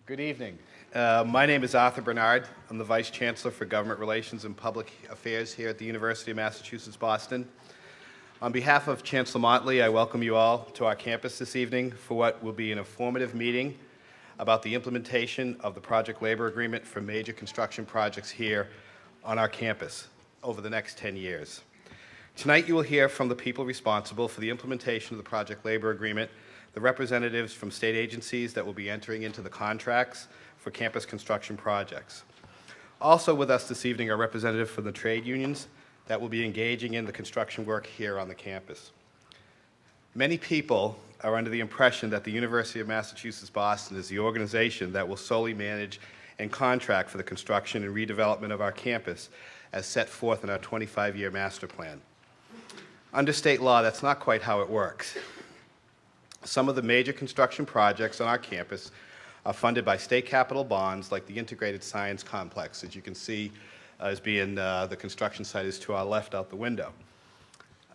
Good evening. My name is Arthur Bernard. I'm the Vice Chancellor for Government Relations and Public Affairs here at the University of Massachusetts, Boston. On behalf of Chancellor Motley, I welcome you all to our campus this evening for what will be an informative meeting about the implementation of the Project Labor Agreement for major construction projects here on our campus over the next 10 years. Tonight you will hear from the people responsible for the implementation of the Project Labor Agreement, the representatives from state agencies that will be entering into the contracts for campus construction projects. Also with us this evening are representatives from the trade unions that will be engaging in the construction work here on the campus. Many people are under the impression that the University of Massachusetts Boston is the organization that will solely manage and contract for the construction and redevelopment of our campus as set forth in our 25-year master plan. Under state law, that's not quite how it works. Some of the major construction projects on our campus are funded by state capital bonds like the Integrated Science Complex, as you can see as being the construction site is to our left out the window.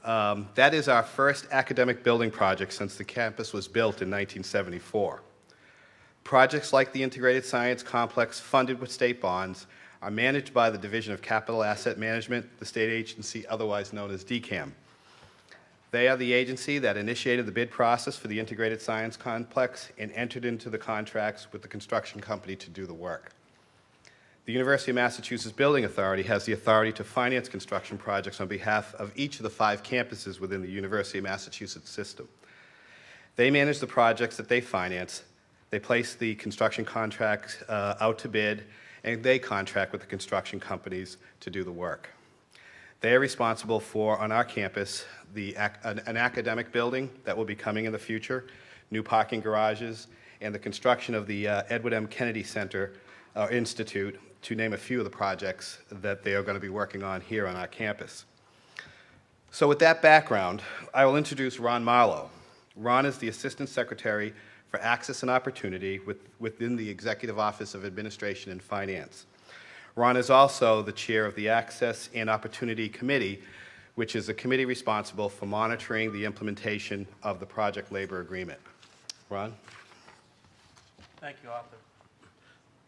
That is our first academic building project since the campus was built in 1974. Projects like the Integrated Science Complex funded with state bonds are managed by the Division of Capital Asset Management, the state agency otherwise known as DCAM. They are the agency that initiated the bid process for the Integrated Science Complex and entered into the contracts with the construction company to do the work. The University of Massachusetts Building Authority has the authority to finance construction projects on behalf of each of the 5 campuses within the University of Massachusetts system. They manage the projects that they finance, they place the construction contracts out to bid, and they contract with the construction companies to do the work. They are responsible for, on our campus, an academic building that will be coming in the future, new parking garages, and the construction of the Edward M. Kennedy Center Institute, to name a few of the projects that they are going to be working on here on our campus. So with that background, I will introduce Ron Marlowe. Ron is the Assistant Secretary for Access and Opportunity within the Executive Office of Administration and Finance. Ron is also the chair of the Access and Opportunity Committee, which is a committee responsible for monitoring the implementation of the Project Labor Agreement. Ron? Thank you, Arthur.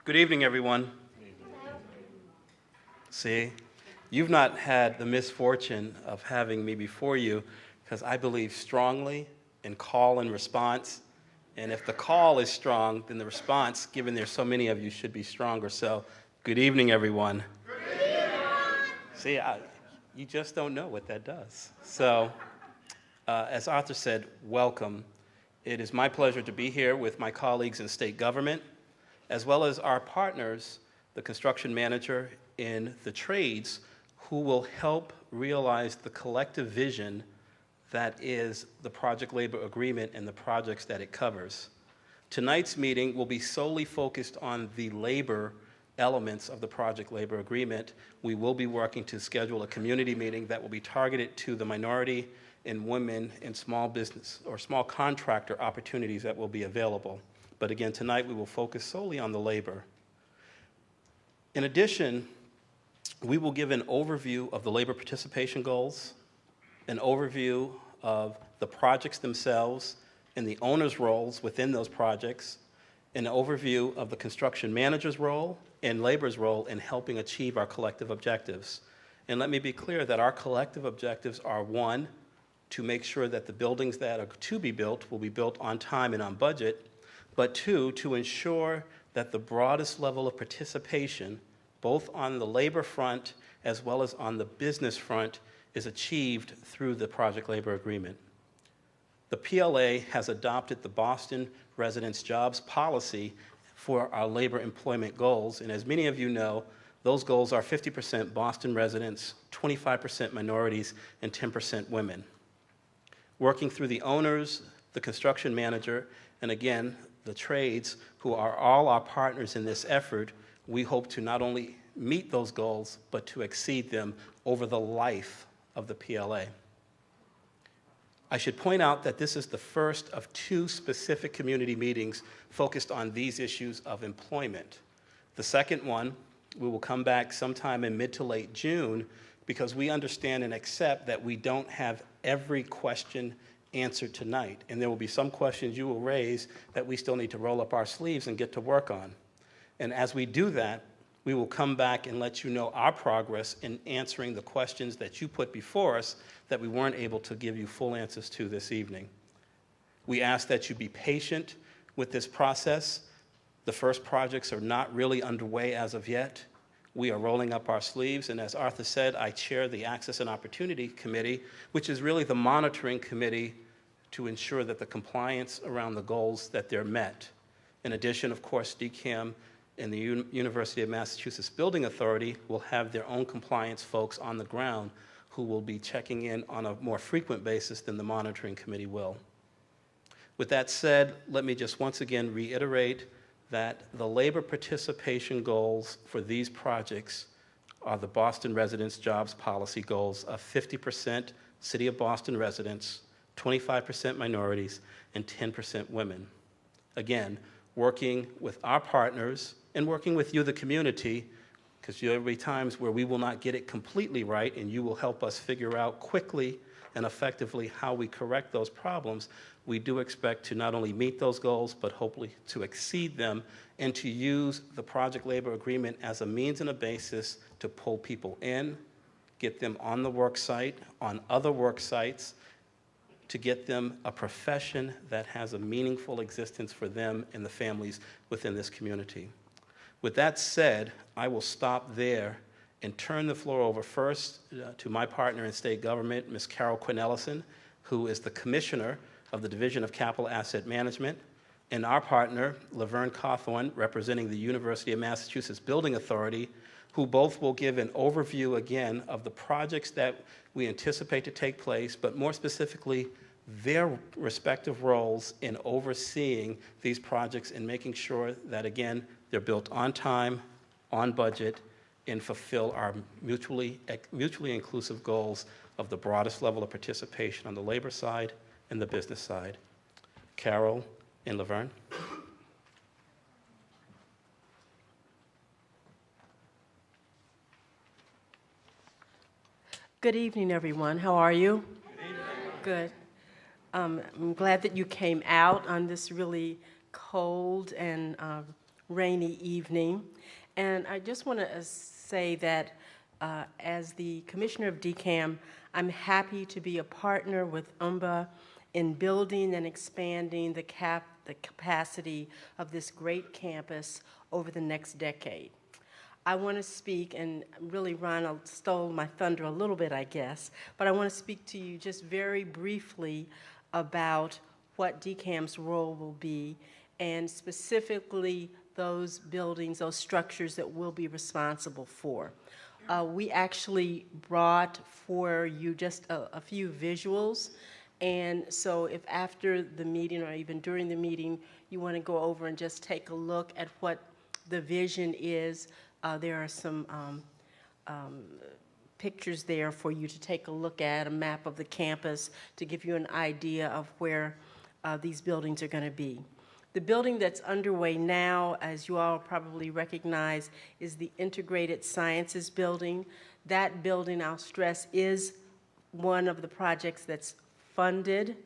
Good evening, everyone. See, you've not had the misfortune of having me before you because I believe strongly in call and response. And if the call is strong, then the response, given there's so many of you, should be stronger. So, good evening, everyone. Good evening. See, you just don't know what that does. So, as Arthur said, welcome. It is my pleasure to be here with my colleagues in state government, as well as our partners, the construction manager in the trades, who will help realize the collective vision that is the Project Labor Agreement and the projects that it covers. Tonight's meeting will be solely focused on the labor elements of the Project Labor Agreement. We will be working to schedule a community meeting that will be targeted to the minority and women and small business or small contractor opportunities that will be available. But again, tonight we will focus solely on the labor. In addition, we will give an overview of the labor participation goals, an overview of the projects themselves and the owner's roles within those projects, an overview of the construction manager's role and labor's role in helping achieve our collective objectives. And let me be clear that our collective objectives are, 1, to make sure that the buildings that are to be built will be built on time and on budget, but 2, to ensure that the broadest level of participation, both on the labor front as well as on the business front, is achieved through the Project Labor Agreement. The PLA has adopted the Boston Residents' Jobs Policy for our labor employment goals, and as many of you know, those goals are 50% Boston residents, 25% minorities, and 10% women. Working through the owners, the construction manager, and again, the trades, who are all our partners in this effort, we hope to not only meet those goals, but to exceed them over the life of the PLA. I should point out that this is the first of 2 specific community meetings focused on these issues of employment. The second one, we will come back sometime in mid to late June because we understand and accept that we don't have every question answered tonight. And there will be some questions you will raise that we still need to roll up our sleeves and get to work on. And as we do that, we will come back and let you know our progress in answering the questions that you put before us that we weren't able to give you full answers to this evening. We ask that you be patient with this process. The first projects are not really underway as of yet. We are rolling up our sleeves, and as Arthur said, I chair the Access and Opportunity Committee, which is really the monitoring committee to ensure that the compliance around the goals that they're met. In addition, of course, DCAM and the University of Massachusetts Building Authority will have their own compliance folks on the ground who will be checking in on a more frequent basis than the monitoring committee will. With that said, let me just once again reiterate that the labor participation goals for these projects are the Boston Residents Jobs Policy goals of 50% City of Boston residents, 25% minorities, and 10% women. Again, working with our partners and working with you, the community, because there will be times where we will not get it completely right, and you will help us figure out quickly and effectively how we correct those problems. We do expect to not only meet those goals, but hopefully to exceed them and to use the project labor agreement as a means and a basis to pull people in, get them on the work site, on other work sites, to get them a profession that has a meaningful existence for them and the families within this community. With that said, I will stop there and turn the floor over first to my partner in state government, Ms. Carol Quinn-Ellison, who is the Commissioner of the Division of Capital Asset Management, and our partner, Laverne Cawthorn, representing the University of Massachusetts Building Authority, who both will give an overview again of the projects that we anticipate to take place, but more specifically, their respective roles in overseeing these projects and making sure that, again, they're built on time, on budget, and fulfill our mutually inclusive goals of the broadest level of participation on the labor side and the business side. Carol and Laverne. Good evening, everyone. How are you? Good evening. Good. I'm glad that you came out on this really cold and rainy evening. And I just want to say that as the Commissioner of DCAM, I'm happy to be a partner with UMBA in building and expanding the capacity of this great campus over the next decade. I want to speak, and really Ronald stole my thunder a little bit, I guess, but I want to speak to you just very briefly about what DCAM's role will be, and specifically those buildings, those structures that we'll be responsible for. We actually brought for you just a few visuals, and so if after the meeting or even during the meeting you want to go over and just take a look at what the vision is, there are some pictures there for you to take a look at, a map of the campus to give you an idea of where these buildings are going to be. The building that's underway now, as you all probably recognize, is the Integrated Sciences Building. That building, I'll stress, is one of the projects that's funded,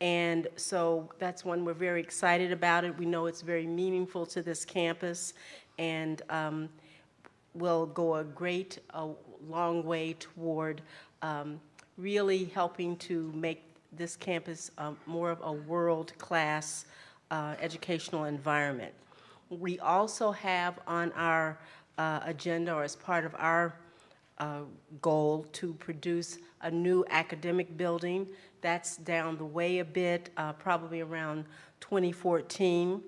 and so that's one we're very excited about it. We know it's very meaningful to this campus, and will go a long way toward really helping to make this campus more of a world-class educational environment. We also have on our agenda, or as part of our goal, to produce a new academic building. That's down the way a bit, probably around 2014.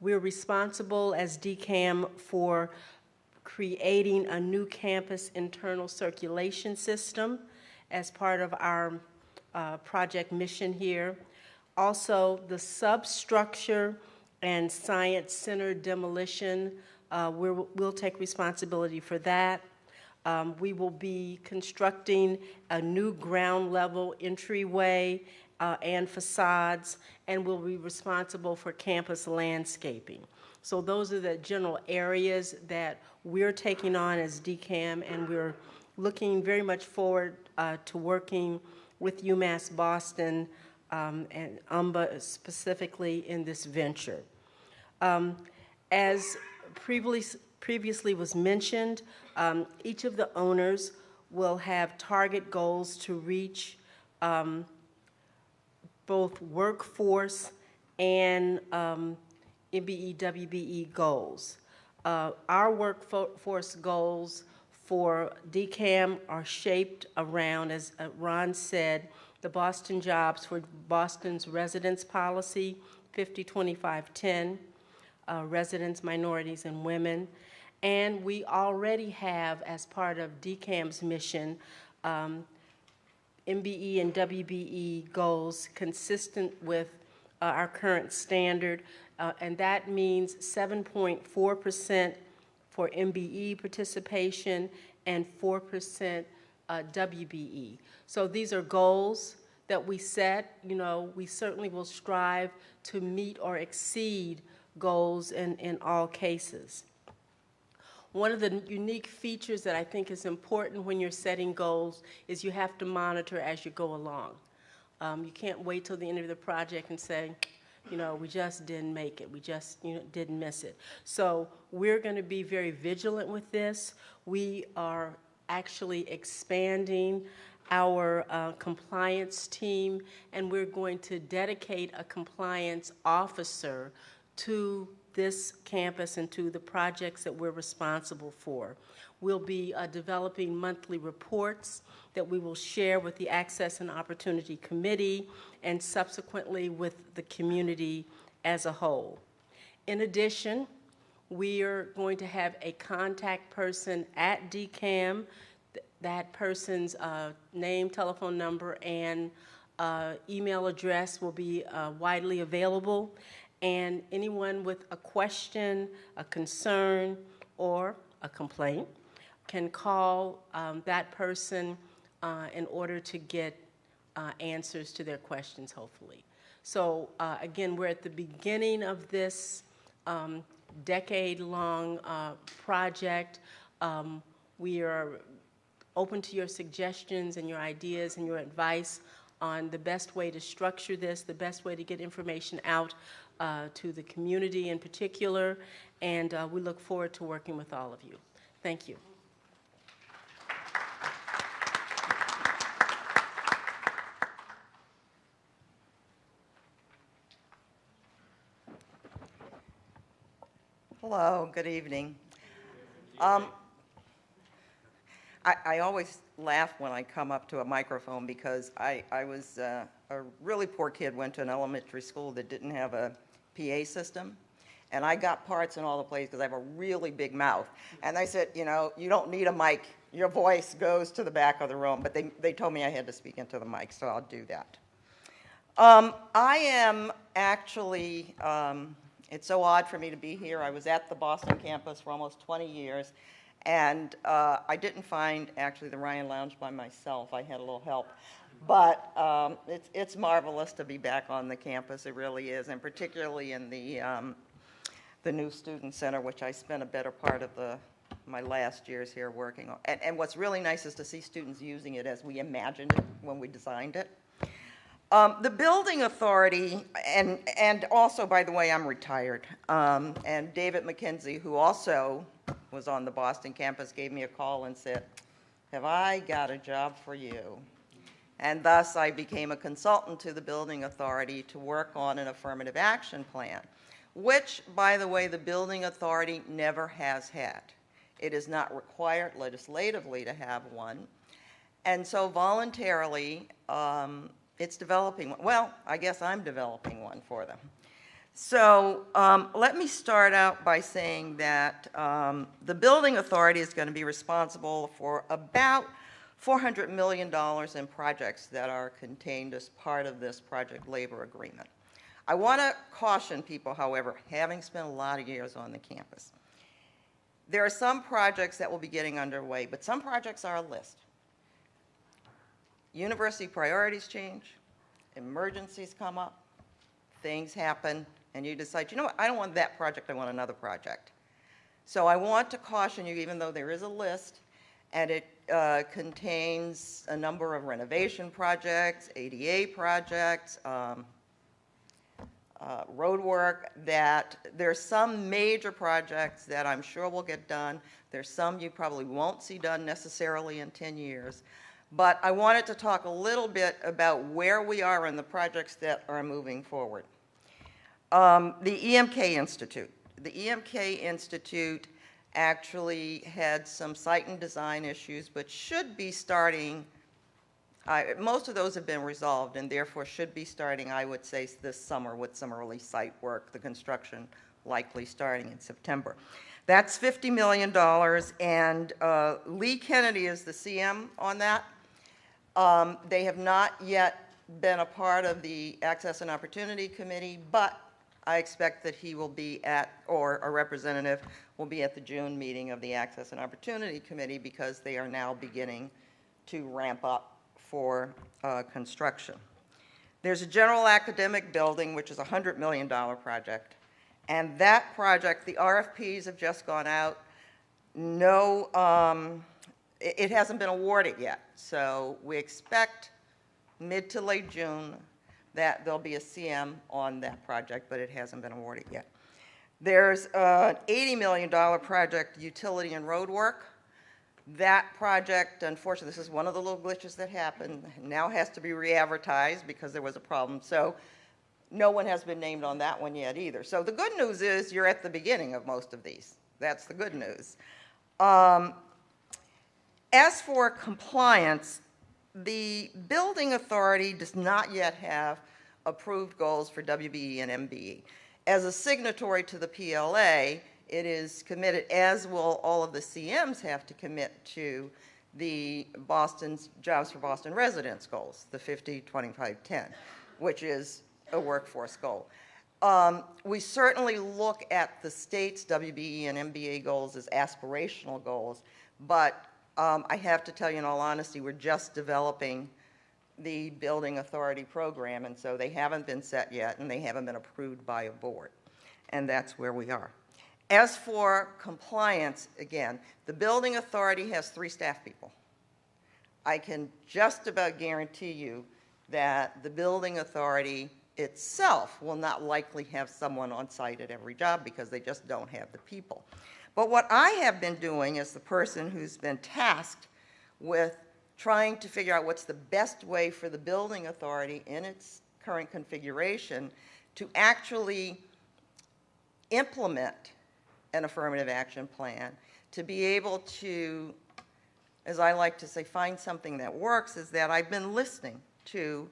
We're responsible as DCAM for creating a new campus internal circulation system as part of our project mission here. Also, the substructure and science center demolition, we'll take responsibility for that. We will be constructing a new ground level entryway and facades, and we'll be responsible for campus landscaping. So those are the general areas that we're taking on as DCAM, and we're looking very much forward to working with UMass Boston and UMBA specifically in this venture. As previously was mentioned, each of the owners will have target goals to reach both workforce and MBE, WBE goals. Our workforce goals for DCAM are shaped around, as Ron said, the Boston Jobs for Boston's Residence Policy, 50-25-10, residents, minorities, and women. And we already have, as part of DCAM's mission, MBE and WBE goals consistent with our current standard, and that means 7.4% for MBE participation and 4% WBE. So these are goals that we set. You know, we certainly will strive to meet or exceed goals in all cases. One of the unique features that I think is important when you're setting goals is you have to monitor as you go along. You can't wait till the end of the project and say, you know, we just didn't make it. We just, you know, didn't miss it. So we're going to be very vigilant with this. We are actually expanding our compliance team, and we're going to dedicate a compliance officer to this campus and to the projects that we're responsible for. We'll be developing monthly reports that we will share with the Access and Opportunity Committee and subsequently with the community as a whole. In addition, we are going to have a contact person at DCAM. That person's name, telephone number, and email address will be widely available. And anyone with a question, a concern, or a complaint can call that person in order to get answers to their questions, hopefully. So again, we're at the beginning of this decade-long project. We are open to your suggestions and your ideas and your advice on the best way to structure this, the best way to get information out to the community in particular, and we look forward to working with all of you. Thank you. Hello, good evening. I always laugh when I come up to a microphone because I was a really poor kid, went to an elementary school that didn't have a PA system, and I got parts in all the places because I have a really big mouth. And they said, you know, you don't need a mic. Your voice goes to the back of the room, but they told me I had to speak into the mic, so I'll do that. I am actually, it's so odd for me to be here. I was at the Boston campus for almost 20 years. And I didn't find, actually, the Ryan Lounge by myself. I had a little help. But it's marvelous to be back on the campus. It really is, and particularly in the new Student Center, which I spent a better part of my last years here working on. And what's really nice is to see students using it as we imagined it when we designed it. The Building Authority, and also, by the way, I'm retired, and David McKenzie, who also was on the Boston campus, gave me a call and said, have I got a job for you? And thus I became a consultant to the Building Authority to work on an affirmative action plan, which, by the way, the Building Authority never has had. It is not required legislatively to have one. And so voluntarily, it's developing one. Well, I guess I'm developing one for them. So let me start out by saying that the Building Authority is going to be responsible for about $400 million in projects that are contained as part of this project labor agreement. I want to caution people, however, having spent a lot of years on the campus, there are some projects that will be getting underway, but some projects are a list. University priorities change, emergencies come up, things happen, and you decide, you know what, I don't want that project, I want another project. So I want to caution you, even though there is a list, and it contains a number of renovation projects, ADA projects, road work. That there's some major projects that I'm sure will get done. There's some you probably won't see done necessarily in 10 years. But I wanted to talk a little bit about where we are in the projects that are moving forward. The EMK Institute. The EMK Institute actually had some site and design issues, but should be starting, most of those have been resolved and therefore should be starting, I would say, this summer with some early site work, the construction likely starting in September. That's $50 million, and Lee Kennedy is the CM on that. They have not yet been a part of the Access and Opportunity Committee, but I expect that he will be at, or a representative will be at the June meeting of the Access and Opportunity Committee, because they are now beginning to ramp up for construction. There's a general academic building, which is a $100 million project. And that project, the RFPs have just gone out. No, it hasn't been awarded yet. So we expect mid to late June that there'll be a CM on that project, but it hasn't been awarded yet. There's an $80 million project, utility and road work. That project, unfortunately, this is one of the little glitches that happened, now has to be re-advertised because there was a problem. So no one has been named on that one yet either. So the good news is you're at the beginning of most of these. That's the good news. As for compliance, the building authority does not yet have approved goals for WBE and MBE. As a signatory to the PLA, it is committed, as will all of the CMs have to commit to the Boston's Jobs for Boston residents goals, the 50, 25, 10, which is a workforce goal. We certainly look at the state's WBE and MBA goals as aspirational goals, but I have to tell you in all honesty, we're just developing the building authority program, and so they haven't been set yet, and they haven't been approved by a board, and that's where we are. As for compliance, again, the building authority has 3 staff people. I can just about guarantee you that the building authority itself will not likely have someone on site at every job because they just don't have the people. But what I have been doing as the person who's been tasked with trying to figure out what's the best way for the building authority in its current configuration to actually implement an affirmative action plan, to be able to, as I like to say, find something that works, is that I've been listening to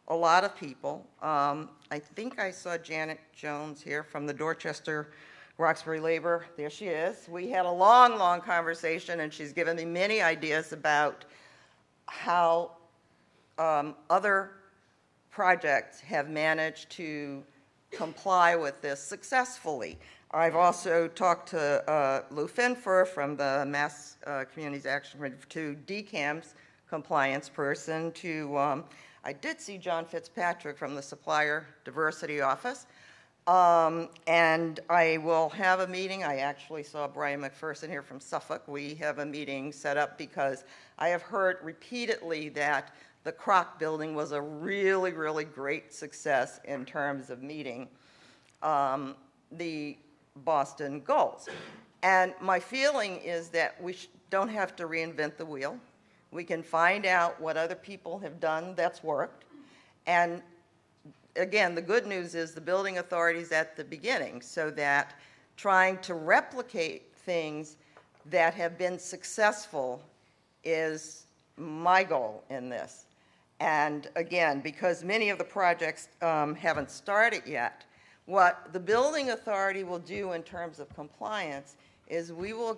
a lot of people. I think I saw Janet Jones here from the Dorchester Roxbury Labor. There she is. We had a long, long conversation, and she's given me many ideas about how other projects have managed to comply with this successfully. I've also talked to Lou Finfer from the Mass Communities Action Committee, to DCAM's compliance person, to I did see John Fitzpatrick from the Supplier Diversity Office. And I will have a meeting. I actually saw Brian McPherson here from Suffolk. We have a meeting set up because I have heard repeatedly that the Kroc building was a really, really great success in terms of meeting the Boston goals. And my feeling is that we don't have to reinvent the wheel. We can find out what other people have done that's worked. And again, the good news is the building authority's at the beginning, so that trying to replicate things that have been successful is my goal in this. And again, because many of the projects haven't started yet, what the building authority will do in terms of compliance is we will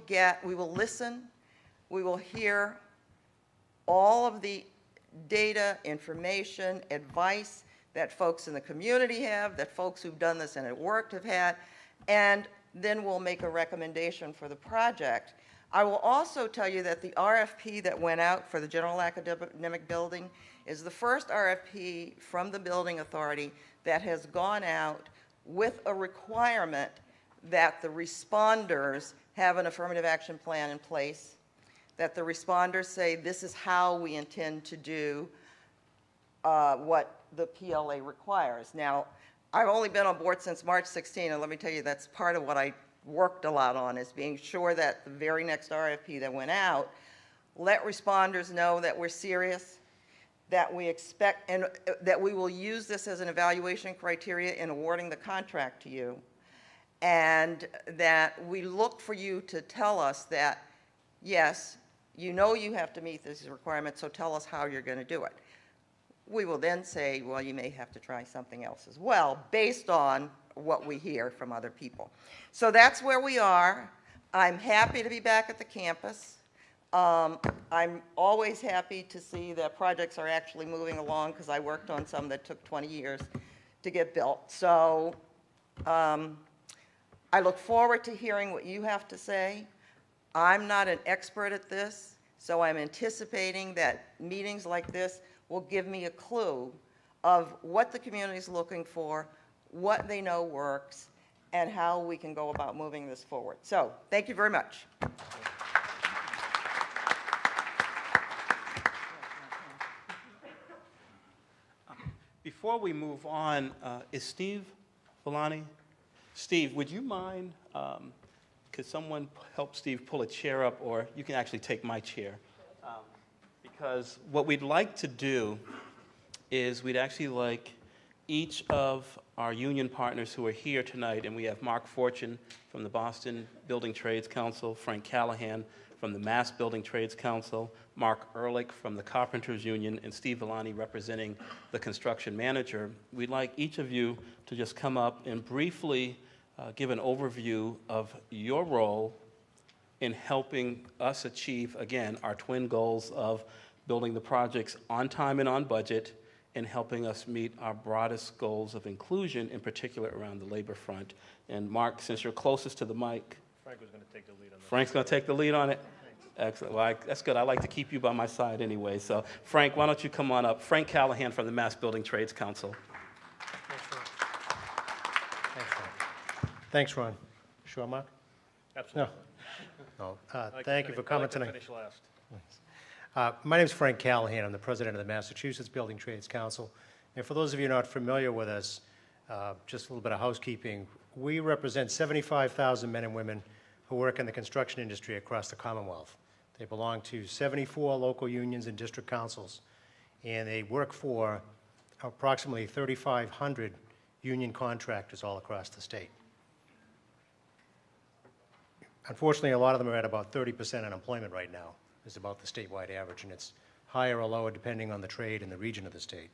listen, we will hear all of the data, information, advice that folks in the community have, that folks who've done this and it worked have had, and then we'll make a recommendation for the project. I will also tell you that the RFP that went out for the general academic building is the first RFP from the building authority that has gone out with a requirement that the responders have an affirmative action plan in place, that the responders say, this is how we intend to do what the PLA requires. Now, I've only been on board since March 16, and let me tell you, that's part of what I worked a lot on, is being sure that the very next RFP that went out, let responders know that we're serious, that we expect, and that we will use this as an evaluation criteria in awarding the contract to you, and that we look for you to tell us that, yes, you know you have to meet these requirements, so tell us how you're going to do it. We will then say, well, you may have to try something else as well, based on what we hear from other people. So that's where we are. I'm happy to be back at the campus. I'm always happy to see that projects are actually moving along, because I worked on some that took 20 years to get built. So I look forward to hearing what you have to say. I'm not an expert at this, so I'm anticipating that meetings like this will give me a clue of what the community is looking for, what they know works, and how we can go about moving this forward. So thank you very much. Before we move on, is Steve Villani? Steve, would you mind, could someone help Steve pull a chair up, or you can actually take my chair? Because what we'd like to do is we'd actually like each of our union partners who are here tonight, and we have Mark Fortune from the Boston Building Trades Council, Frank Callahan from the Mass Building Trades Council, Mark Ehrlich from the Carpenters Union, and Steve Villani representing the construction manager. We'd like each of you to just come up and briefly give an overview of your role in helping us achieve, again, our twin goals of building the projects on time and on budget, and helping us meet our broadest goals of inclusion, in particular around the labor front. And Mark, since you're closest to the mic. Frank was going to take the lead on that. Frank's going to take the lead on it? Excellent. Well, that's good. I like to keep you by my side anyway. So, Frank, why don't you come on up? Frank Callahan from the Mass Building Trades Council. Thanks, Ron. Sure, Mark? Absolutely. No. Thank you for coming tonight. Finish last. My name is Frank Callahan. I'm the president of the Massachusetts Building Trades Council. And for those of you not familiar with us, just a little bit of housekeeping. We represent 75,000 men and women who work in the construction industry across the Commonwealth. They belong to 74 local unions and district councils, and they work for approximately 3,500 union contractors all across the state. Unfortunately, a lot of them are at about 30% unemployment right now, is about the statewide average, and it's higher or lower depending on the trade and the region of the state.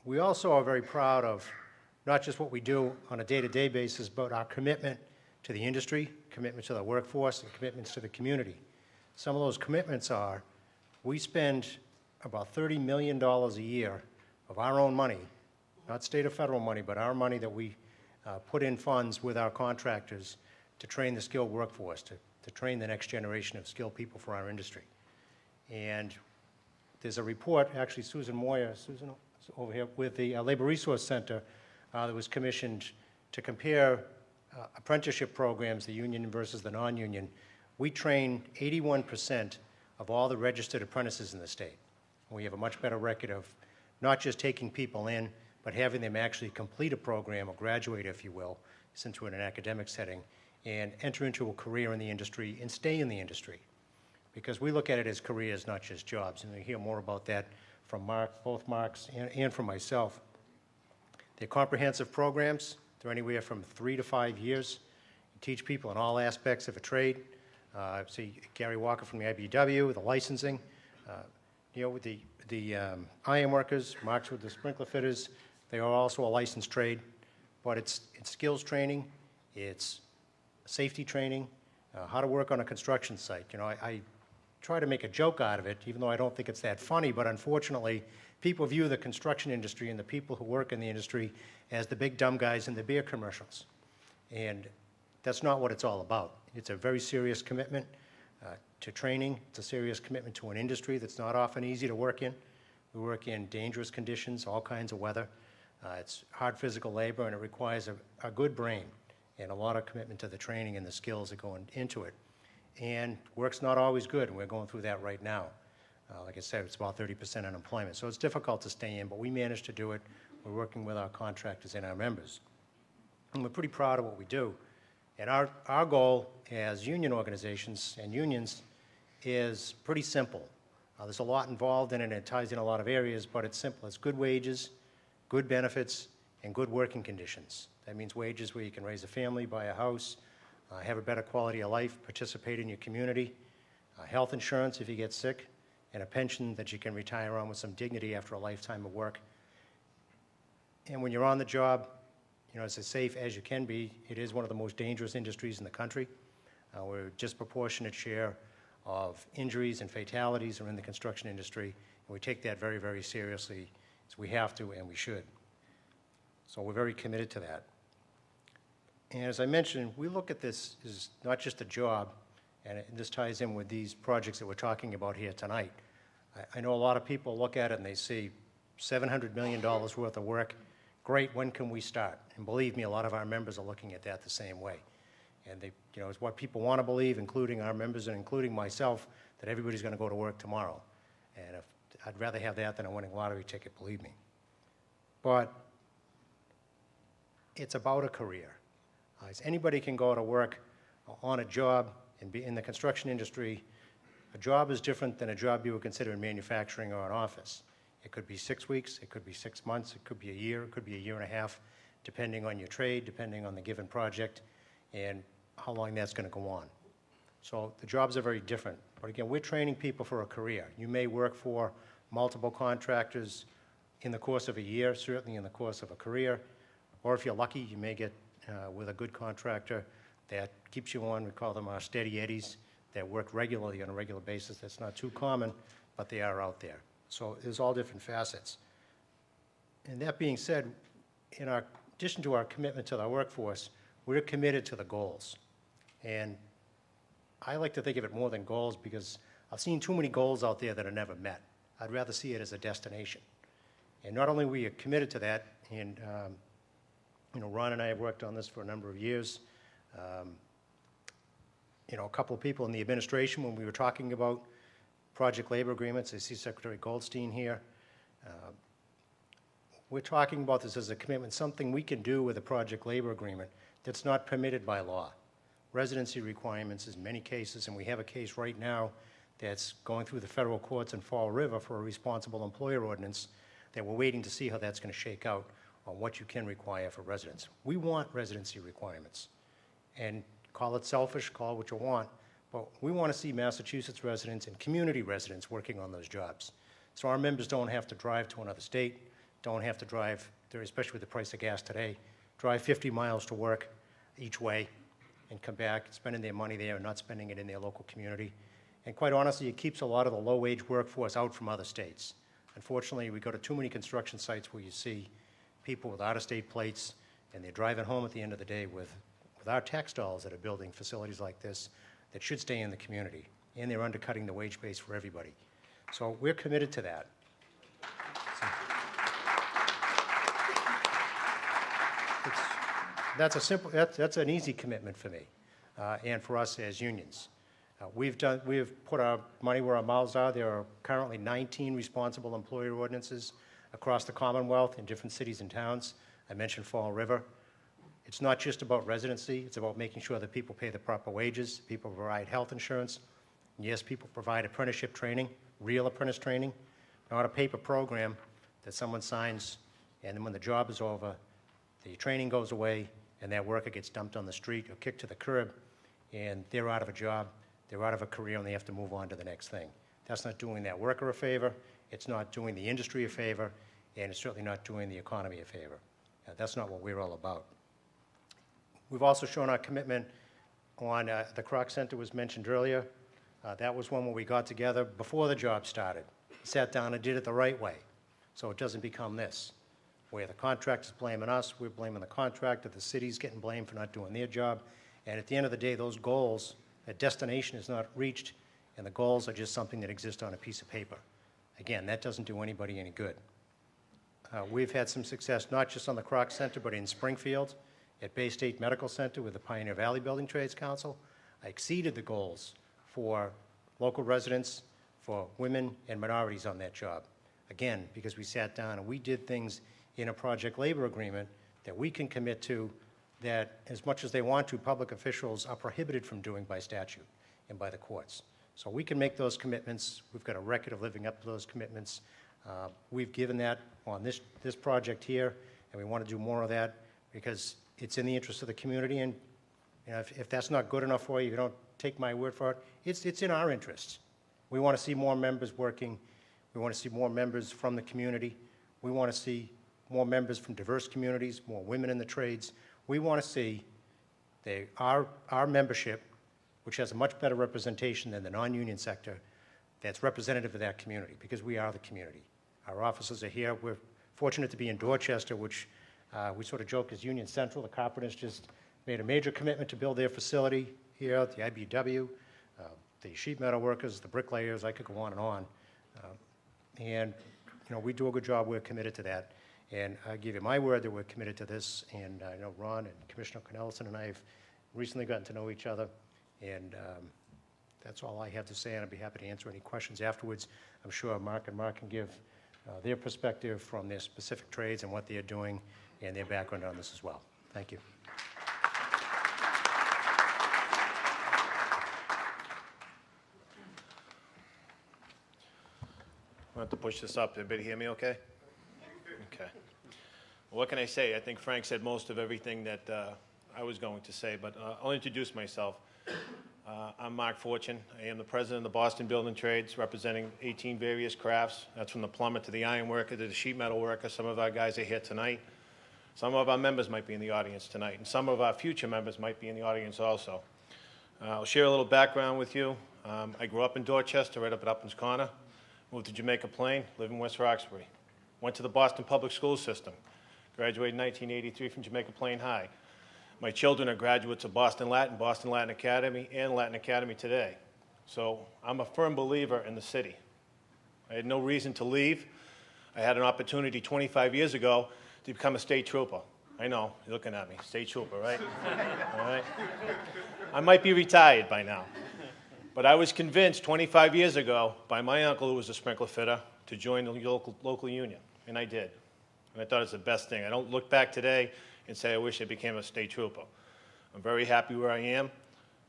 We also are very proud of not just what we do on a day-to-day basis, but our commitment to the industry, commitment to the workforce, and commitments to the community. Some of those commitments are, we spend about $30 million a year of our own money, not state or federal money, but our money that we put in funds with our contractors to train the skilled workforce, to train the next generation of skilled people for our industry. And there's a report, actually Susan Moyer, Susan over here, with the Labor Resource Center that was commissioned to compare apprenticeship programs, the union versus the non-union. We train 81% of all the registered apprentices in the state. We have a much better record of not just taking people in, but having them actually complete a program, or graduate, if you will, since we're in an academic setting, and enter into a career in the industry and stay in the industry. Because we look at it as careers, not just jobs. And you'll hear more about that from Mark, both Marks and from myself. They're comprehensive programs. They're anywhere from 3 to 5 years. You teach people in all aspects of a trade. See Gary Walker from the IBW, the licensing, with the iron workers, Mark's with the sprinkler fitters. They are also a licensed trade, but it's skills training, it's safety training, how to work on a construction site. I try to make a joke out of it, even though I don't think it's that funny, but unfortunately, people view the construction industry and the people who work in the industry as the big dumb guys in the beer commercials. And that's not what it's all about. It's a very serious commitment to training. It's a serious commitment to an industry that's not often easy to work in. We work in dangerous conditions, all kinds of weather. It's hard physical labor, and it requires a good brain and a lot of commitment to the training and the skills that go into it. and work's not always good, and we're going through that right now. Like I said, it's about 30% unemployment, so it's difficult to stay in, but we managed to do it. We're working with our contractors and our members. And we're pretty proud of what we do. And our goal as union organizations and unions is pretty simple. There's a lot involved in it, and it ties in a lot of areas, but it's simple. It's good wages, good benefits, and good working conditions. That means wages where you can raise a family, buy a house, have a better quality of life, participate in your community, health insurance if you get sick, and a pension that you can retire on with some dignity after a lifetime of work. And when you're on the job, you know, it's as safe as you can be. It is one of the most dangerous industries in the country. We're a disproportionate share of injuries and fatalities are in the construction industry, and we take that very, very seriously, as we have to and we should. So we're very committed to that. And as I mentioned, we look at this as not just a job, and this ties in with these projects that we're talking about here tonight. I know a lot of people look at it and they see $700 million worth of work. Great, when can we start? And believe me, a lot of our members are looking at that the same way. And they, you know, it's what people want to believe, including our members and including myself, that everybody's going to go to work tomorrow. And I'd rather have that than a winning lottery ticket, believe me. But it's about a career. Anybody can go to work on a job and be in the construction industry. A job is different than a job you would consider in manufacturing or an office. It could be 6 weeks, it could be 6 months, it could be a year, it could be a year and a half, depending on your trade, depending on the given project, and how long that's going to go on. So the jobs are very different. But again, we're training people for a career. You may work for multiple contractors in the course of a year, certainly in the course of a career, or if you're lucky, you may get with a good contractor that keeps you on. We call them our steady eddies that work regularly on a regular basis. That's not too common, but they are out there. So there's all different facets. And that being said, in addition to our commitment to our workforce, we're committed to the goals. And I like to think of it more than goals because I've seen too many goals out there that are never met. I'd rather see it as a destination. And not only are we committed to that, and you know, Ron and I have worked on this for a number of years. You know, a couple of people in the administration, when we were talking about project labor agreements, I see Secretary Goldstein here. We're talking about this as a commitment, something we can do with a project labor agreement that's not permitted by law. Residency requirements in many cases, and we have a case right now that's going through the federal courts in Fall River for a responsible employer ordinance that we're waiting to see how that's going to shake out on what you can require for residents. We want residency requirements. And call it selfish, call it what you want, but we want to see Massachusetts residents and community residents working on those jobs. So our members don't have to drive to another state, don't have to drive, especially with the price of gas today, drive 50 miles to work each way and come back, spending their money there and not spending it in their local community. And quite honestly, it keeps a lot of the low-wage workforce out from other states. Unfortunately, we go to too many construction sites where you see people with out-of-state plates, and they're driving home at the end of the day with our tax dollars that are building facilities like this that should stay in the community, and they're undercutting the wage base for everybody. So we're committed to that. That's an easy commitment for me, and for us as unions. We've put our money where our mouths are. There are currently 19 responsible employer ordinances across the Commonwealth in different cities and towns. I mentioned Fall River. It's not just about residency. It's about making sure that people pay the proper wages, people provide health insurance. And yes, people provide apprenticeship training, real apprentice training, not a paper program that someone signs, and then when the job is over, the training goes away, and that worker gets dumped on the street or kicked to the curb, and they're out of a job, they're out of a career, and they have to move on to the next thing. That's not doing that worker a favor, it's not doing the industry a favor, and it's certainly not doing the economy a favor. That's not what we're all about. We've also shown our commitment on the Kroc Center was mentioned earlier. That was one where we got together before the job started, sat down and did it the right way, so it doesn't become this, where the contractor's blaming us, we're blaming the contractor, the city's getting blamed for not doing their job, and at the end of the day, those goals, that destination is not reached, and the goals are just something that exists on a piece of paper. Again, that doesn't do anybody any good. We've had some success not just on the Kroc Center, but in Springfield, at Bay State Medical Center with the Pioneer Valley Building Trades Council. I exceeded the goals for local residents, for women and minorities on that job. Again, because we sat down and we did things in a project labor agreement that we can commit to, that as much as they want to, public officials are prohibited from doing by statute and by the courts. So we can make those commitments. We've got a record of living up to those commitments. We've given that on this project here, and we want to do more of that because it's in the interest of the community. And you know, if that's not good enough for you, you don't take my word for it. It's in our interests. We want to see more members working. We want to see more members from the community. We want to see more members from diverse communities, more women in the trades. We want to see our membership, which has a much better representation than the non-union sector, that's representative of that community, because we are the community. Our offices are here. We're fortunate to be in Dorchester, which we sort of joke is Union Central. The Carpenters just made a major commitment to build their facility here at the IBW, the sheet metal workers, the bricklayers, I could go on and on. And, you know, we do a good job. We're committed to that. And I give you my word that we're committed to this. And I know Ron and Commissioner Cornelison and I have recently gotten to know each other. And that's all I have to say, and I'd be happy to answer any questions afterwards. I'm sure Mark and Mark can give their perspective from their specific trades and what they're doing and their background on this as well. Thank you. I have to push this up. Everybody hear me okay? Okay. Well, what can I say? I think Frank said most of everything that I was going to say, but I'll introduce myself. I'm Mark Fortune. I am the president of the Boston Building Trades, representing 18 various crafts. That's from the plumber to the iron worker to the sheet metal worker. Some of our guys are here tonight. Some of our members might be in the audience tonight, and some of our future members might be in the audience also. I'll share a little background with you. I grew up in Dorchester, right up at Uplands Corner. Moved to Jamaica Plain, lived in West Roxbury. Went to the Boston Public School System. Graduated in 1983 from Jamaica Plain High. My children are graduates of Boston Latin Academy, and Latin Academy today. So I'm a firm believer in the city. I had no reason to leave. I had an opportunity 25 years ago to become a state trooper. I know, you're looking at me, state trooper, right? All right. I might be retired by now. But I was convinced 25 years ago by my uncle, who was a sprinkler fitter, to join the local union, and I did. And I thought it was the best thing. I don't look back today and say I wish I became a state trooper. I'm very happy where I am.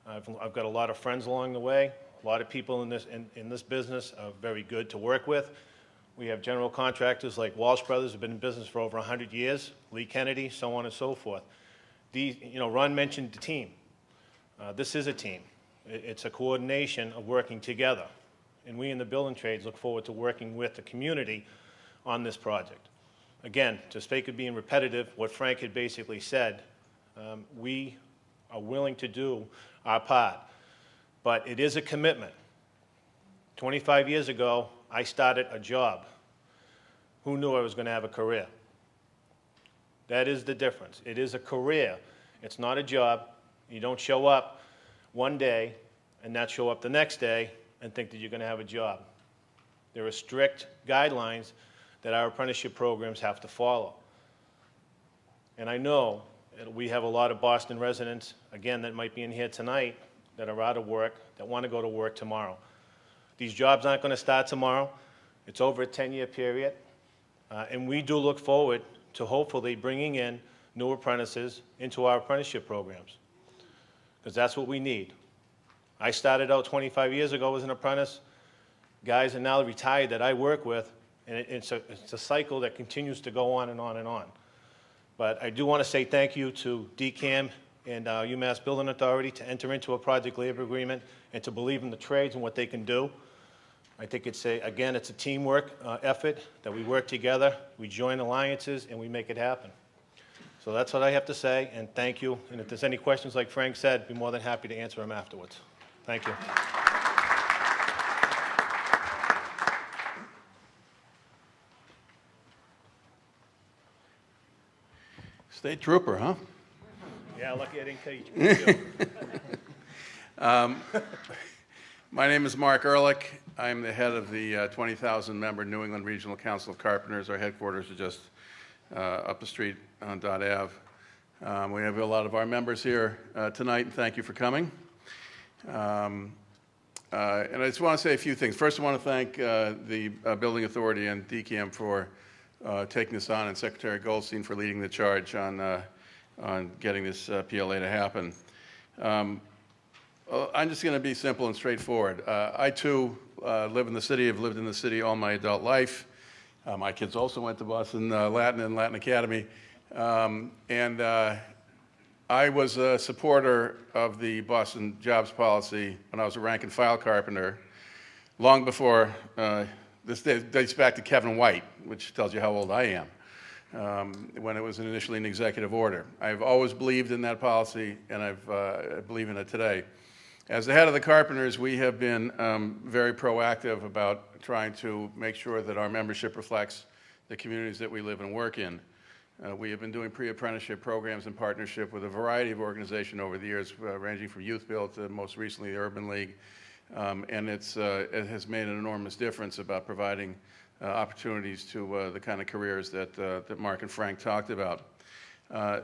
I've got a lot of friends along the way. A lot of people in this business are very good to work with. We have general contractors like Walsh Brothers, who've been in business for over 100 years, Lee Kennedy, so on and so forth. Ron mentioned the team. This is a team. It's a coordination of working together. And we in the building trades look forward to working with the community on this project. Again, to speak of being repetitive, what Frank had basically said, we are willing to do our part. But it is a commitment. 25 years ago, I started a job. Who knew I was going to have a career? That is the difference. It is a career. It's not a job. You don't show up one day and not show up the next day and think that you're going to have a job. There are strict guidelines that our apprenticeship programs have to follow. And I know that we have a lot of Boston residents, again, that might be in here tonight, that are out of work, that want to go to work tomorrow. These jobs aren't going to start tomorrow. It's over a 10-year period. And we do look forward to hopefully bringing in new apprentices into our apprenticeship programs, because that's what we need. I started out 25 years ago as an apprentice. Guys are now retired that I work with, and it's a cycle that continues to go on and on and on. But I do want to say thank you to DCAM and UMass Building Authority to enter into a project labor agreement and to believe in the trades and what they can do. I think it's a teamwork effort that we work together, we join alliances, and we make it happen. So that's what I have to say, and thank you. And if there's any questions, like Frank said, I'd be more than happy to answer them afterwards. Thank you. State trooper, huh? Yeah, lucky I didn't teach you. My name is Mark Ehrlich. I'm the head of the 20,000-member New England Regional Council of Carpenters. Our headquarters are just up the street on Dot Ave. We have a lot of our members here tonight, and thank you for coming. And I just want to say a few things. First, I want to thank the Building Authority and DCAM for taking this on, and Secretary Goldstein for leading the charge on getting this PLA to happen. I'm just going to be simple and straightforward. I, too, live in the city. I've lived in the city all my adult life. My kids also went to Boston Latin and Latin Academy. I was a supporter of the Boston jobs policy when I was a rank and file carpenter, long before, this dates back to Kevin White, which tells you how old I am, when it was initially an executive order. I've always believed in that policy, and I believe in it today. As the head of the Carpenters, we have been very proactive about trying to make sure that our membership reflects the communities that we live and work in. We have been doing pre-apprenticeship programs in partnership with a variety of organizations over the years, ranging from Youth Build to most recently the Urban League. And it has made an enormous difference about providing opportunities to the kind of careers that Mark and Frank talked about.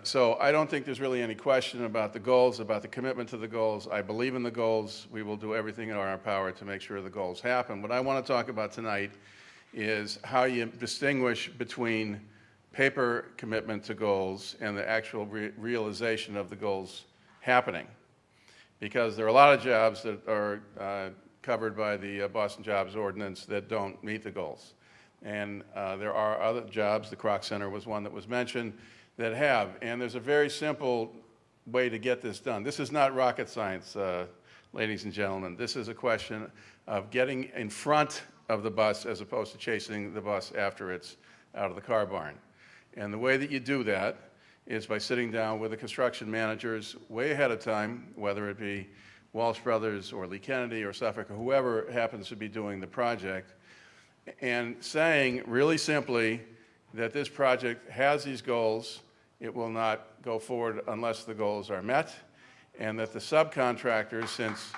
So I don't think there's really any question about the goals, about the commitment to the goals. I believe in the goals. We will do everything in our power to make sure the goals happen. What I want to talk about tonight is how you distinguish between paper commitment to goals and the actual realization of the goals happening. Because there are a lot of jobs that are covered by the Boston Jobs Ordinance that don't meet the goals. And there are other jobs, the Kroc Center was one that was mentioned, that have. And there's a very simple way to get this done. This is not rocket science, ladies and gentlemen. This is a question of getting in front of the bus as opposed to chasing the bus after it's out of the car barn. And the way that you do that is by sitting down with the construction managers way ahead of time, whether it be Walsh Brothers or Lee Kennedy or Suffolk or whoever happens to be doing the project, and saying really simply that this project has these goals, it will not go forward unless the goals are met, and that the subcontractors, since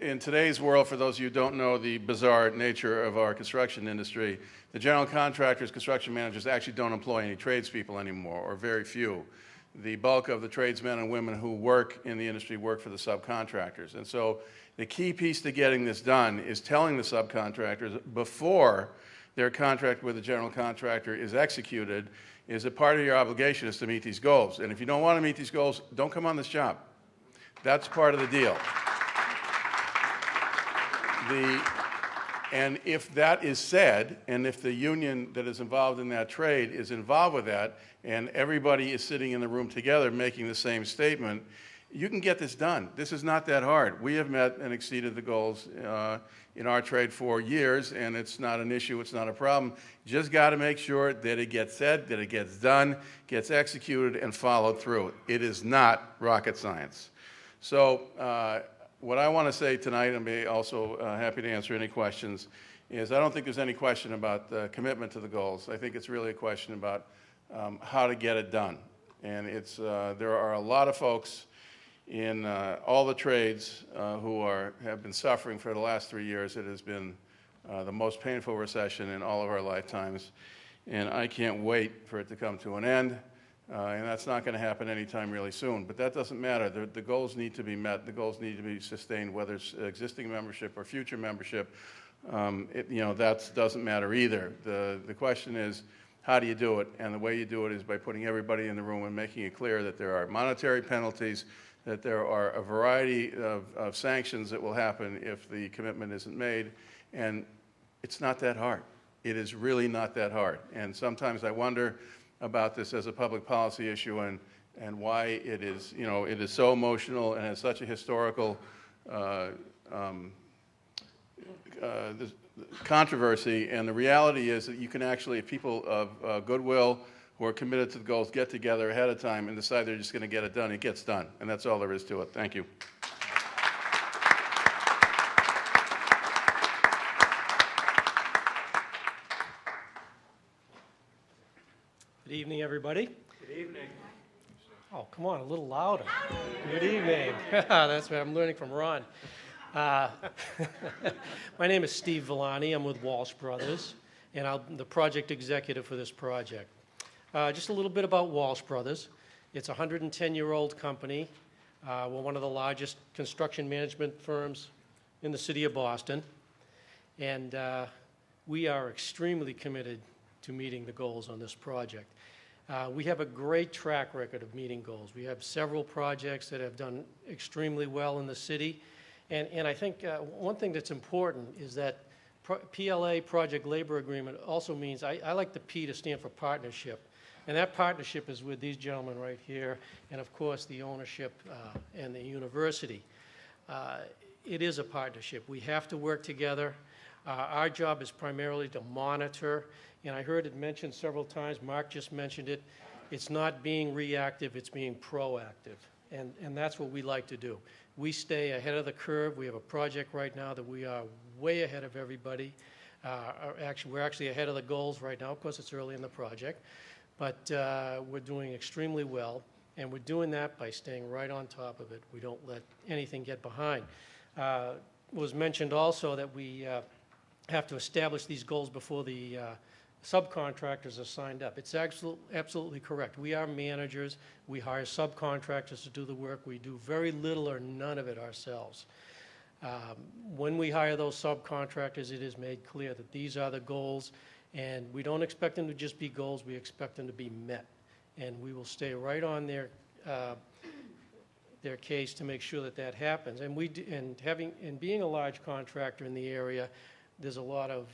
in today's world, for those of you who don't know the bizarre nature of our construction industry, the general contractors, construction managers actually don't employ any tradespeople anymore, or very few. The bulk of the tradesmen and women who work in the industry work for the subcontractors. And so the key piece to getting this done is telling the subcontractors before their contract with the general contractor is executed, is that part of your obligation is to meet these goals. And if you don't want to meet these goals, don't come on this job. That's part of the deal. And if that is said, and if the union that is involved in that trade is involved with that, and everybody is sitting in the room together making the same statement, you can get this done. This is not that hard. We have met and exceeded the goals in our trade for years, and it's not an issue, it's not a problem. You just got to make sure that it gets said, that it gets done, gets executed, and followed through. It is not rocket science. So what I want to say tonight, and be also happy to answer any questions, is I don't think there's any question about the commitment to the goals. I think it's really a question about how to get it done. And it's, there are a lot of folks in all the trades who have been suffering for the last 3 years. It has been the most painful recession in all of our lifetimes. And I can't wait for it to come to an end. And that's not going to happen anytime really soon. But that doesn't matter. The goals need to be met. The goals need to be sustained, whether it's existing membership or future membership. That doesn't matter either. The question is, how do you do it? And the way you do it is by putting everybody in the room and making it clear that there are monetary penalties, that there are a variety of sanctions that will happen if the commitment isn't made. And it's not that hard. It is really not that hard. And sometimes I wonder about this as a public policy issue and why it is, it is so emotional and has such a historical controversy. And the reality is that you can actually, if people of goodwill who are committed to the goals get together ahead of time and decide they're just going to get it done, it gets done. And that's all there is to it. Thank you. Good evening, everybody. Good evening. Oh, come on, a little louder. Good evening. That's what I'm learning from Ron. My name is Steve Villani. I'm with Walsh Brothers, and I'm the project executive for this project. Just a little bit about Walsh Brothers. It's a 110-year-old company. We're one of the largest construction management firms in the city of Boston. And we are extremely committed to meeting the goals on this project. We have a great track record of meeting goals. We have several projects that have done extremely well in the city. And I think one thing that's important is that PLA, Project Labor Agreement, also means, I like the P to stand for partnership. And that partnership is with these gentlemen right here, and of course the ownership and the university. It is a partnership. We have to work together. Our job is primarily to monitor, and I heard it mentioned several times, Mark just mentioned it, it's not being reactive, it's being proactive. And that's what we like to do. We stay ahead of the curve. We have a project right now that we are way ahead of everybody. We're actually ahead of the goals right now. Of course, it's early in the project. But we're doing extremely well, and we're doing that by staying right on top of it. We don't let anything get behind. It was mentioned also that we have to establish these goals before the subcontractors are signed up. It's absolutely correct. We are managers. We hire subcontractors to do the work. We do very little or none of it ourselves. When we hire those subcontractors, it is made clear that these are the goals. And we don't expect them to just be goals, we expect them to be met. And we will stay right on their case to make sure that that happens. And being a large contractor in the area, there's a lot of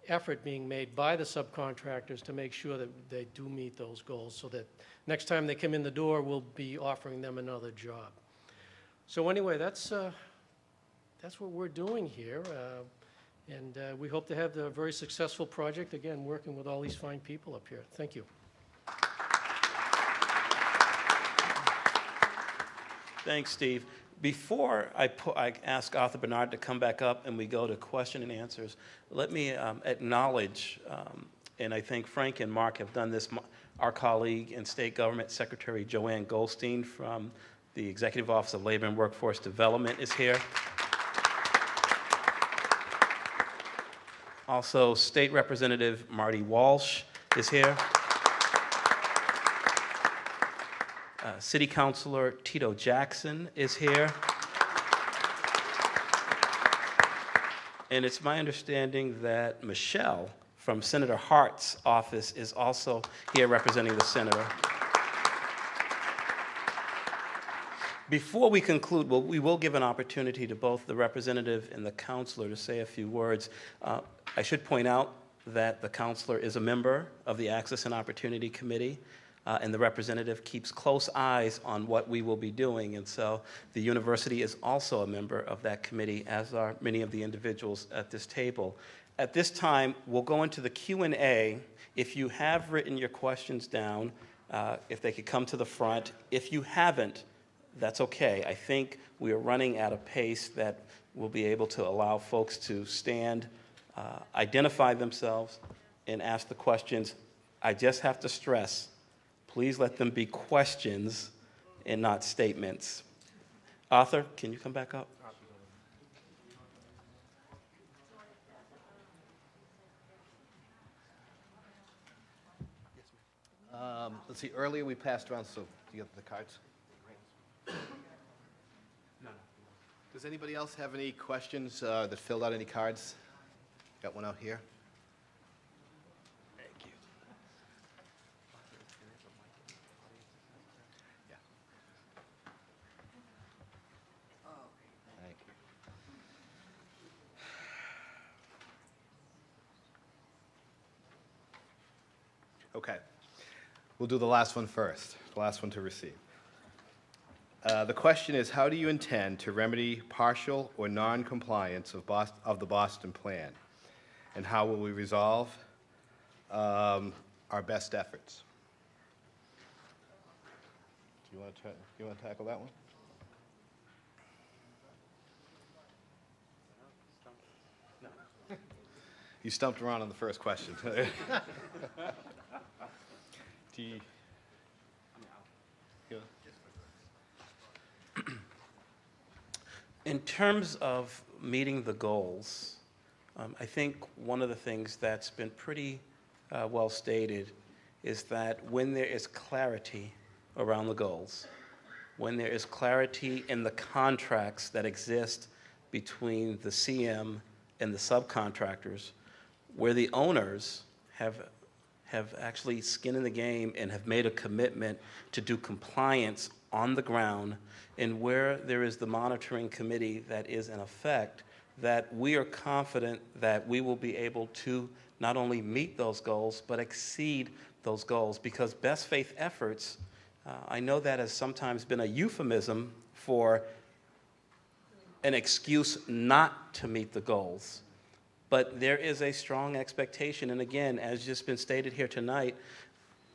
effort being made by the subcontractors to make sure that they do meet those goals, so that next time they come in the door, we'll be offering them another job. So anyway, that's what we're doing here. And we hope to have a very successful project, again, working with all these fine people up here. Thank you. Thanks, Steve. Before I ask Arthur Bernard to come back up and we go to question and answers, let me acknowledge, and I think Frank and Mark have done this, our colleague and State Government Secretary Joanne Goldstein from the Executive Office of Labor and Workforce Development is here. Also, State Representative Marty Walsh is here. City Councilor Tito Jackson is here. And it's my understanding that Michelle from Senator Hart's office is also here representing the senator. Before we conclude, we will give an opportunity to both the representative and the counselor to say a few words. I should point out that the counselor is a member of the Access and Opportunity Committee, and the representative keeps close eyes on what we will be doing. And so the university is also a member of that committee, as are many of the individuals at this table. At this time, we'll go into the Q&A. If you have written your questions down, if they could come to the front. If you haven't, that's okay. I think we are running at a pace that will be able to allow folks to stand, identify themselves, and ask the questions. I just have to stress, please let them be questions and not statements. Arthur, can you come back up? Let's see, earlier we passed around, so do you have the cards? No. Does anybody else have any questions that filled out any cards? Got one out here. Thank you. Yeah. Thank you. Okay. We'll do the last one first, the last one to receive. The question is, how do you intend to remedy partial or non-compliance of the Boston Plan? And how will we resolve our best efforts? Do you want to tackle that one? No. You stumped around on the first question. Do you, In terms of meeting the goals, I think one of the things that's been pretty well stated is that when there is clarity around the goals, when there is clarity in the contracts that exist between the CM and the subcontractors, where the owners have actually skin in the game and have made a commitment to do compliance on the ground, and where there is the monitoring committee that is in effect, that we are confident that we will be able to not only meet those goals, but exceed those goals. Because best faith efforts, I know that has sometimes been a euphemism for an excuse not to meet the goals. But there is a strong expectation, and again, as just been stated here tonight,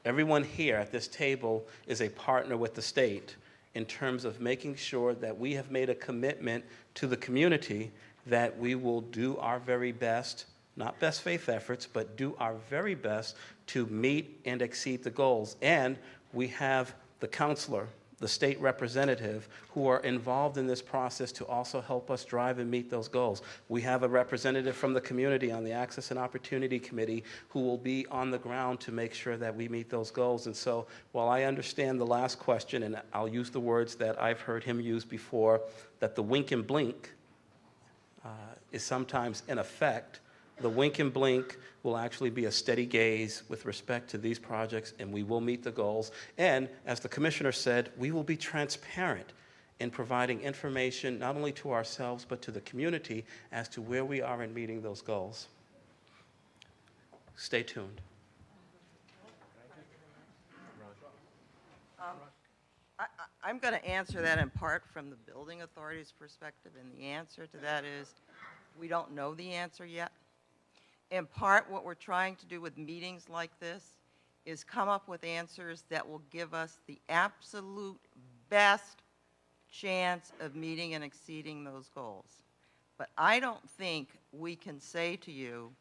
everyone here at this table is a partner with the state in terms of making sure that we have made a commitment to the community that we will do our very best, not best faith efforts, but do our very best to meet and exceed the goals. And we have the counselor, the state representative, who are involved in this process to also help us drive and meet those goals. We have a representative from the community on the Access and Opportunity Committee who will be on the ground to make sure that we meet those goals. And so while I understand the last question, and I'll use the words that I've heard him use before, that the wink and blink is sometimes in effect, the wink and blink will actually be a steady gaze with respect to these projects, and we will meet the goals. And as the commissioner said, we will be transparent in providing information not only to ourselves but to the community as to where we are in meeting those goals. Stay tuned. I'm going to answer that in part from the building authority's perspective, and the answer to that is we don't know the answer yet. In part, what we're trying to do with meetings like this is come up with answers that will give us the absolute best chance of meeting and exceeding those goals. But I don't think we can say to you,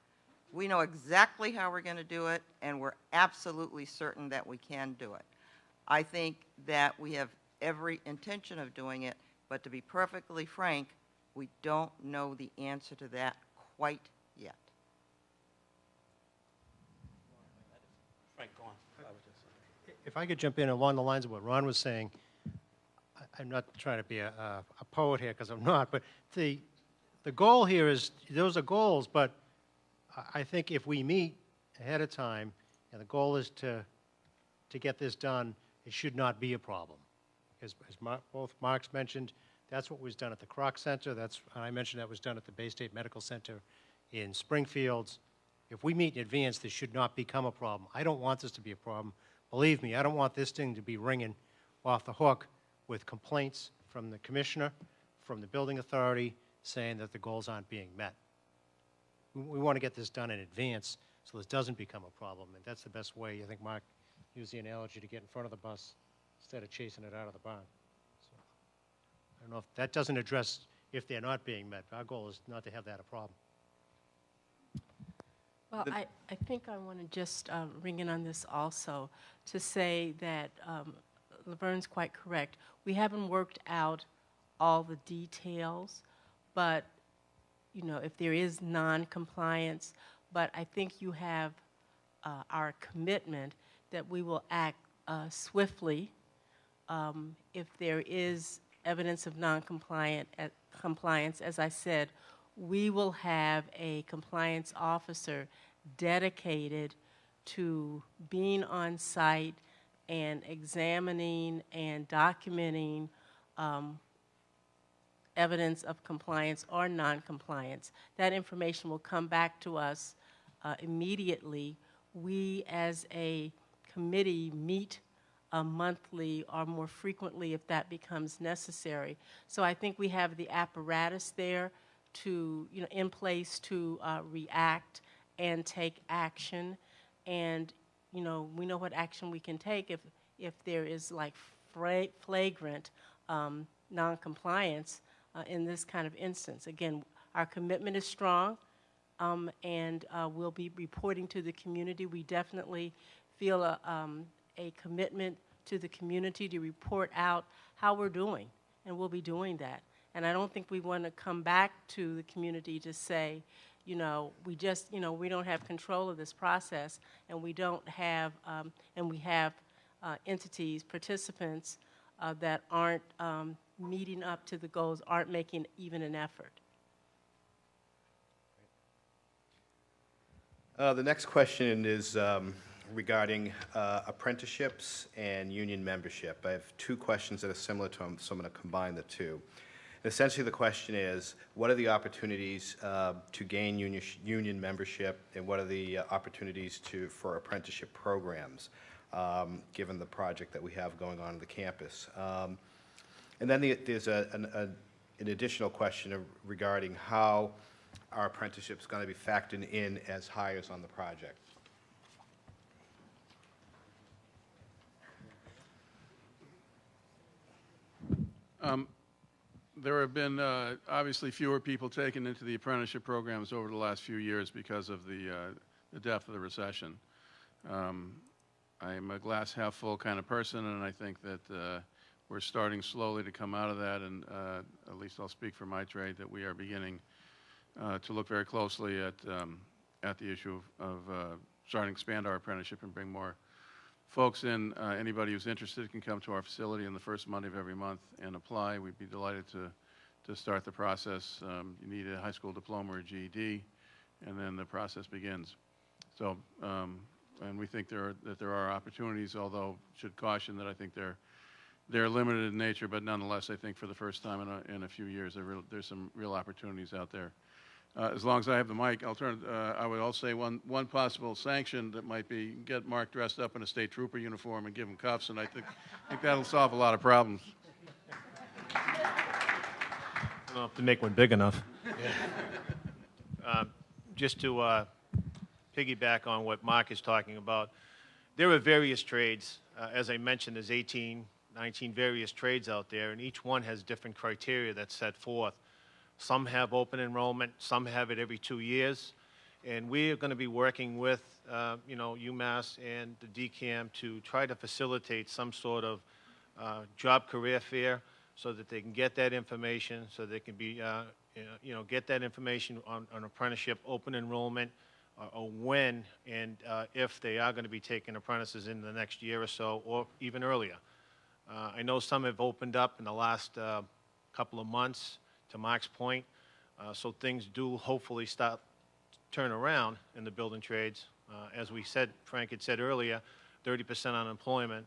we know exactly how we're going to do it, and we're absolutely certain that we can do it. I think that we have every intention of doing it, but to be perfectly frank, we don't know the answer to that quite yet. Frank, go on. If I could jump in along the lines of what Ron was saying, I'm not trying to be a poet here, because I'm not, but the goal here is, those are goals, but I think if we meet ahead of time, and the goal is to get this done, it should not be a problem. As both Marks mentioned, that's what was done at the Kroc Center. I mentioned that was done at the Bay State Medical Center in Springfield. If we meet in advance, this should not become a problem. I don't want this to be a problem. Believe me, I don't want this thing to be ringing off the hook with complaints from the commissioner, from the building authority, saying that the goals aren't being met. We want to get this done in advance so this doesn't become a problem, and that's the best way. I think Mark used the analogy to get in front of the bus instead of chasing it out of the barn. So, I don't know if that doesn't address if they're not being met. Our goal is not to have that a problem. Well, I think I want to just ring in on this also to say that Laverne's quite correct. We haven't worked out all the details, but you know, if there is non-compliance, but I think you have our commitment that we will act swiftly if there is evidence of non-compliance. As I said, we will have a compliance officer dedicated to being on site and examining and documenting evidence of compliance or non-compliance. That information will come back to us immediately. We as a committee meet monthly or more frequently if that becomes necessary. So I think we have the apparatus there to, you know, in place to react and take action. And, you know, we know what action we can take if there is like flagrant non-compliance in this kind of instance. Again, our commitment is strong, and we'll be reporting to the community. We definitely feel a commitment to the community to report out how we're doing, and we'll be doing that. And I don't think we want to come back to the community to say, we just, we don't have control of this process, and we don't have, and we have entities, participants that aren't meeting up to the goals, aren't making even an effort. The next question is regarding apprenticeships and union membership. I have two questions that are similar to them, so I'm going to combine the two. Essentially, the question is, what are the opportunities to gain union membership, and what are the opportunities for apprenticeship programs, given the project that we have going on the campus? And then there's an additional question regarding how our apprenticeship is going to be factored in as hires on the project. There have been obviously fewer people taken into the apprenticeship programs over the last few years because of the depth of the recession. I'm a glass half full kind of person, and I think that we're starting slowly to come out of that, and at least I'll speak for my trade, that we are beginning to look very closely at the issue of starting to expand our apprenticeship and bring more folks in. Anybody who's interested can come to our facility on the first Monday of every month and apply. We'd be delighted to start the process. You need a high school diploma or GED, and then the process begins. So, and we think that there are opportunities, although should caution that I think they're limited in nature, but nonetheless, I think for the first time in a few years, there's some real opportunities out there. As long as I have the mic, I would also say one possible sanction that might be get Mark dressed up in a state trooper uniform and give him cuffs, and I think that'll solve a lot of problems. I don't have to make one big enough. Just to piggyback on what Mark is talking about, there are various trades. As I mentioned, there's 18, 19 various trades out there, and each one has different criteria that's set forth. Some have open enrollment, some have it every 2 years, and we're going to be working with, UMass and the DCAM to try to facilitate some sort of job career fair so that they can get that information, so they can be, get that information on apprenticeship, open enrollment, or when and if they are going to be taking apprentices in the next year or so, or even earlier. I know some have opened up in the last couple of months, to Mark's point, so things do hopefully start turn around in the building trades. As we said, Frank had said earlier, 30% unemployment.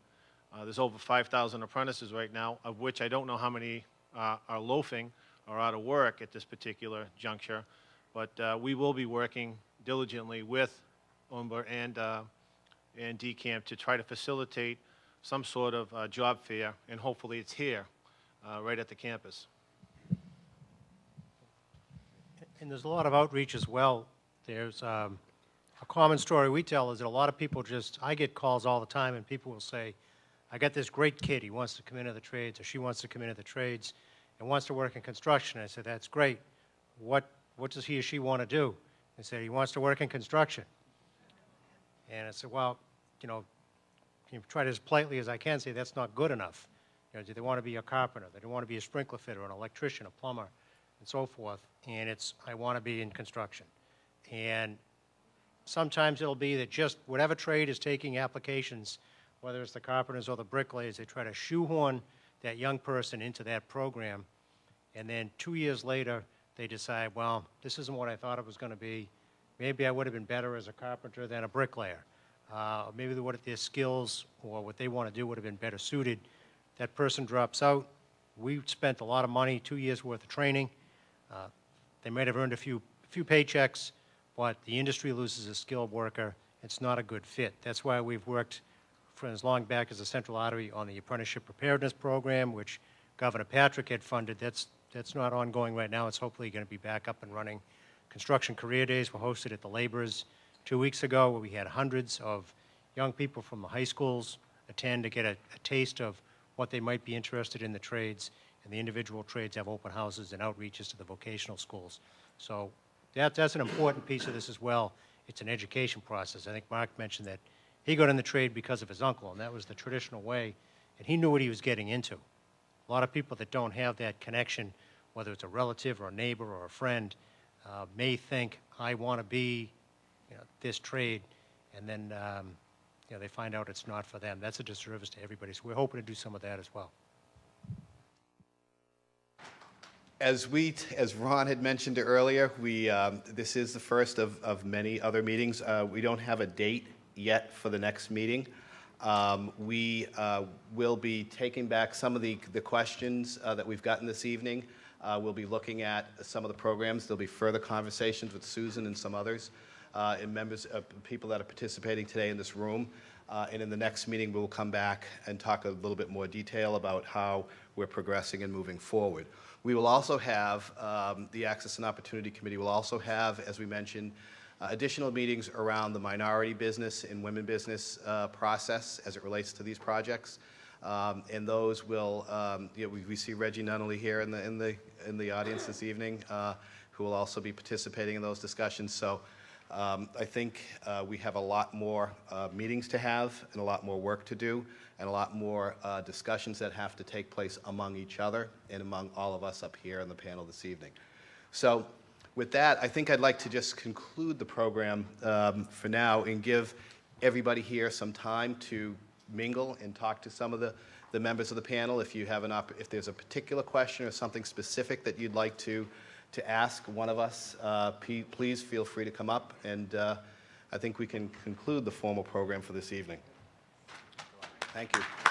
There's over 5,000 apprentices right now, of which I don't know how many are loafing or out of work at this particular juncture, but we will be working diligently with UMBA and DCAM to try to facilitate some sort of job fair, and hopefully it's here, right at the campus. And there's a lot of outreach as well. There's a common story we tell is that a lot of people I get calls all the time, and people will say, I got this great kid, he wants to come into the trades, or she wants to come into the trades and wants to work in construction. I said, that's great. What does he or she want to do? They said, he wants to work in construction. And I said, well, try to as politely as I can say that's not good enough. Do they want to be a carpenter? Do they want to be a sprinkler fitter, an electrician, a plumber, and so forth? And I want to be in construction. And sometimes it'll be that just whatever trade is taking applications, whether it's the carpenters or the bricklayers, they try to shoehorn that young person into that program. And then 2 years later, they decide, well, this isn't what I thought it was going to be. Maybe I would have been better as a carpenter than a bricklayer. Maybe their skills or what they want to do would have been better suited. That person drops out. We spent a lot of money, 2 years' worth of training. They might have earned a few paychecks, but the industry loses a skilled worker. It's not a good fit. That's why we've worked for as long back as the Central Artery on the Apprenticeship Preparedness Program, which Governor Patrick had funded. That's not ongoing right now. It's hopefully going to be back up and running. Construction Career Days were hosted at the Laborers 2 weeks ago, where we had hundreds of young people from the high schools attend to get a taste of what they might be interested in the trades. And the individual trades have open houses and outreaches to the vocational schools. So that's an important piece of this as well. It's an education process. I think Mark mentioned that he got in the trade because of his uncle, and that was the traditional way, and he knew what he was getting into. A lot of people that don't have that connection, whether it's a relative or a neighbor or a friend, may think, I want to be, this trade, and then, they find out it's not for them. That's a disservice to everybody. So we're hoping to do some of that as well. As Ron had mentioned earlier, this is the first of many other meetings. We don't have a date yet for the next meeting. We will be taking back some of the questions that we've gotten this evening. We'll be looking at some of the programs. There'll be further conversations with Susan and some others and members of people that are participating today in this room. And in the next meeting, we'll come back and talk a little bit more detail about how we're progressing and moving forward. We will also have, the Access and Opportunity Committee will also have, as we mentioned, additional meetings around the minority business and women business process as it relates to these projects. And those will, we see Reggie Nunnally here in the audience this evening, who will also be participating in those discussions. So I think we have a lot more meetings to have and a lot more work to do and a lot more discussions that have to take place among each other and among all of us up here on the panel this evening. So with that, I think I'd like to just conclude the program for now and give everybody here some time to mingle and talk to some of the members of the panel. If you have if there's a particular question or something specific that you'd like to ask one of us, please feel free to come up, and I think we can conclude the formal program for this evening. Thank you.